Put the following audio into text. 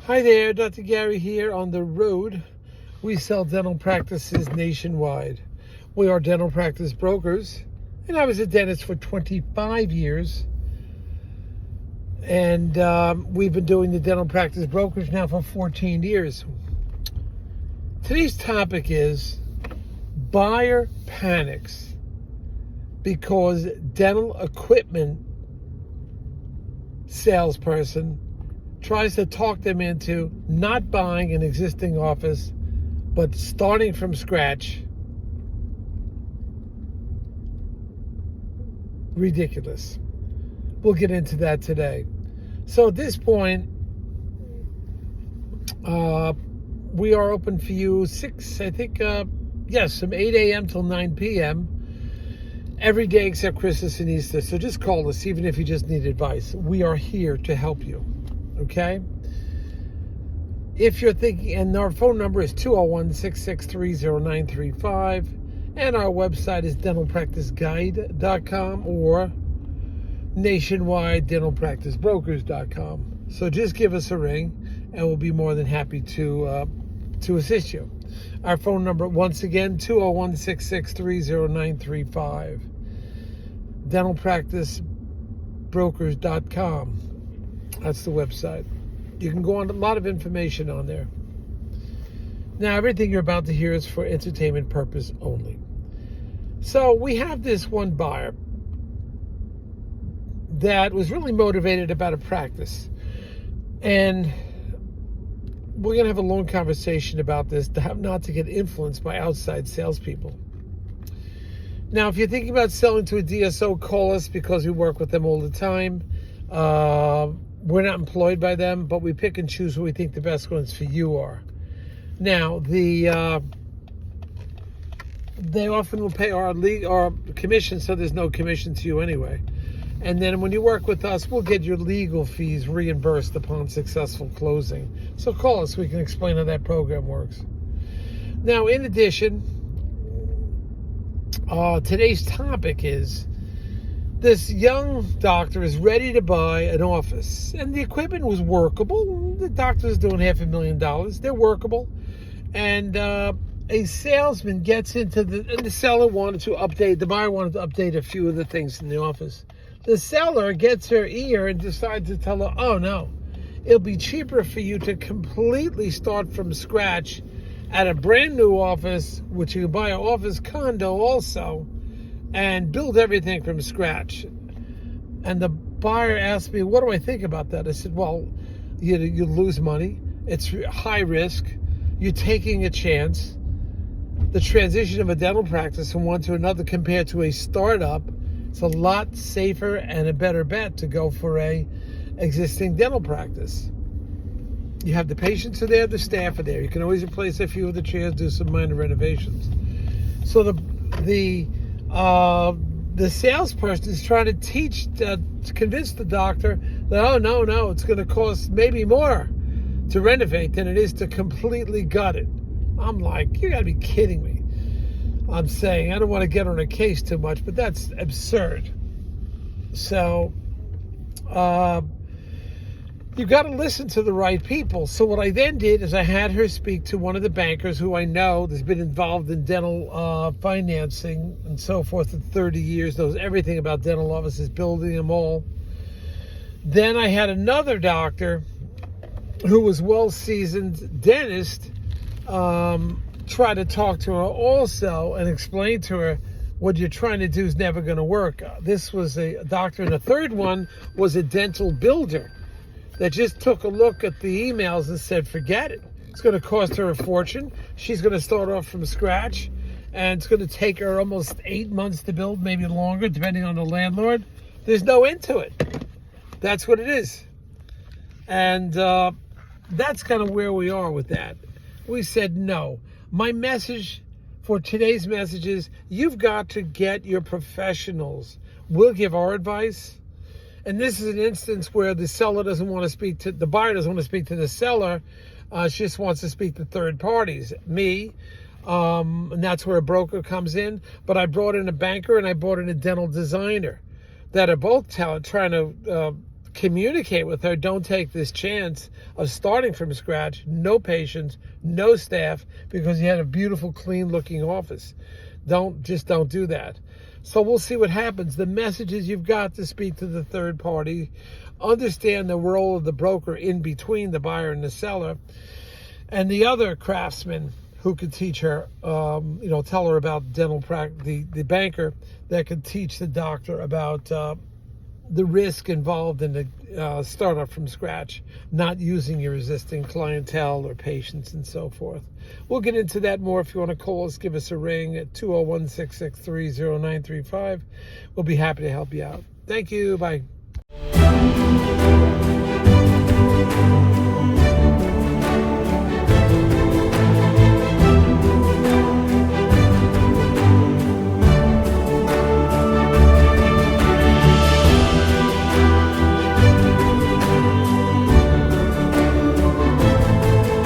Hi there, Dr. Gary here on the road. We sell dental practices nationwide. We are dental practice brokers, and I was a dentist for 25 years. And we've been doing the dental practice brokers now for 14 years. Today's topic is buyer panics because dental equipment salesperson tries to talk them into not buying an existing office, but starting from scratch. Ridiculous. We'll get into that today. So at this point, we are open for you from 8 a.m. till 9 p.m. every day except Christmas and Easter. So just call us, even if you just need advice. We are here to help you. Okay? If you're thinking, and our phone number is 201-663-0935, and our website is dentalpracticeguide.com or nationwide dentalpracticebrokers.com. So just give us a ring, and we'll be more than happy to assist you. Our phone number, once again, 201-663-0935, dentalpracticebrokers.com. That's the website. You can go on a lot of information on there. Now, everything you're about to hear is for entertainment purpose only. So we have this one buyer that was really motivated about a practice. And we're going to have a long conversation about this, not to get influenced by outside salespeople. Now, if you're thinking about selling to a DSO, call us because we work with them all the time. We're not employed by them, but we pick and choose who we think the best ones for you are. Now, they often will pay our commission, so there's no commission to you anyway. And then when you work with us, we'll get your legal fees reimbursed upon successful closing. So call us, we can explain how that program works. Now, in addition, today's topic is this young doctor is ready to buy an office, and the equipment was workable. The doctor's doing $500,000. They're workable. And a salesman gets into and the seller wanted to update, the buyer wanted to update a few of the things in the office. The seller gets her ear and decides to tell her, oh no, it'll be cheaper for you to completely start from scratch at a brand new office, which you can buy an office condo also, and build everything from scratch. And the buyer asked me, what do I think about that? I said, well, you lose money. It's high risk. You're taking a chance. The transition of a dental practice from one to another compared to a startup, it's a lot safer and a better bet to go for a existing dental practice. You have the patients are there, the staff are there. You can always replace a few of the chairs, do some minor renovations. So the salesperson is trying to convince the doctor that, oh, no, it's going to cost maybe more to renovate than it is to completely gut it. I'm like, you got to be kidding me. I'm saying, I don't want to get on a case too much, but that's absurd. So, you've got to listen to the right people. So what I then did is I had her speak to one of the bankers who I know has been involved in dental financing and so forth for 30 years, knows everything about dental offices, building them all. Then I had another doctor who was well-seasoned dentist try to talk to her also and explain to her what you're trying to do is never going to work. This was a doctor, and the third one was a dental builder that just took a look at the emails and said, forget it. It's going to cost her a fortune. She's going to start off from scratch, and it's going to take her almost 8 months to build, maybe longer, depending on the landlord. There's no end to it. That's what it is. And that's kind of where we are with that. We said no. My message for today's message is you've got to get your professionals. We'll give our advice. And this is an instance where the seller doesn't want to speak to, the buyer doesn't want to speak to the seller. She just wants to speak to third parties, me. And that's where a broker comes in. But I brought in a banker and I brought in a dental designer that are both trying to communicate with her. Don't take this chance of starting from scratch, no patients, no staff, because you had a beautiful, clean looking office. Don't do that. So we'll see what happens. The message is you've got to speak to the third party, understand the role of the broker in between the buyer and the seller, and the other craftsman who could teach her, tell her about dental practice, the banker that could teach the doctor about the risk involved in the startup from scratch, not using your existing clientele or patients and so forth. We'll get into that more. If you want to call us, give us a ring at 201-663-0935. We'll be happy to help you out. Thank you. Bye.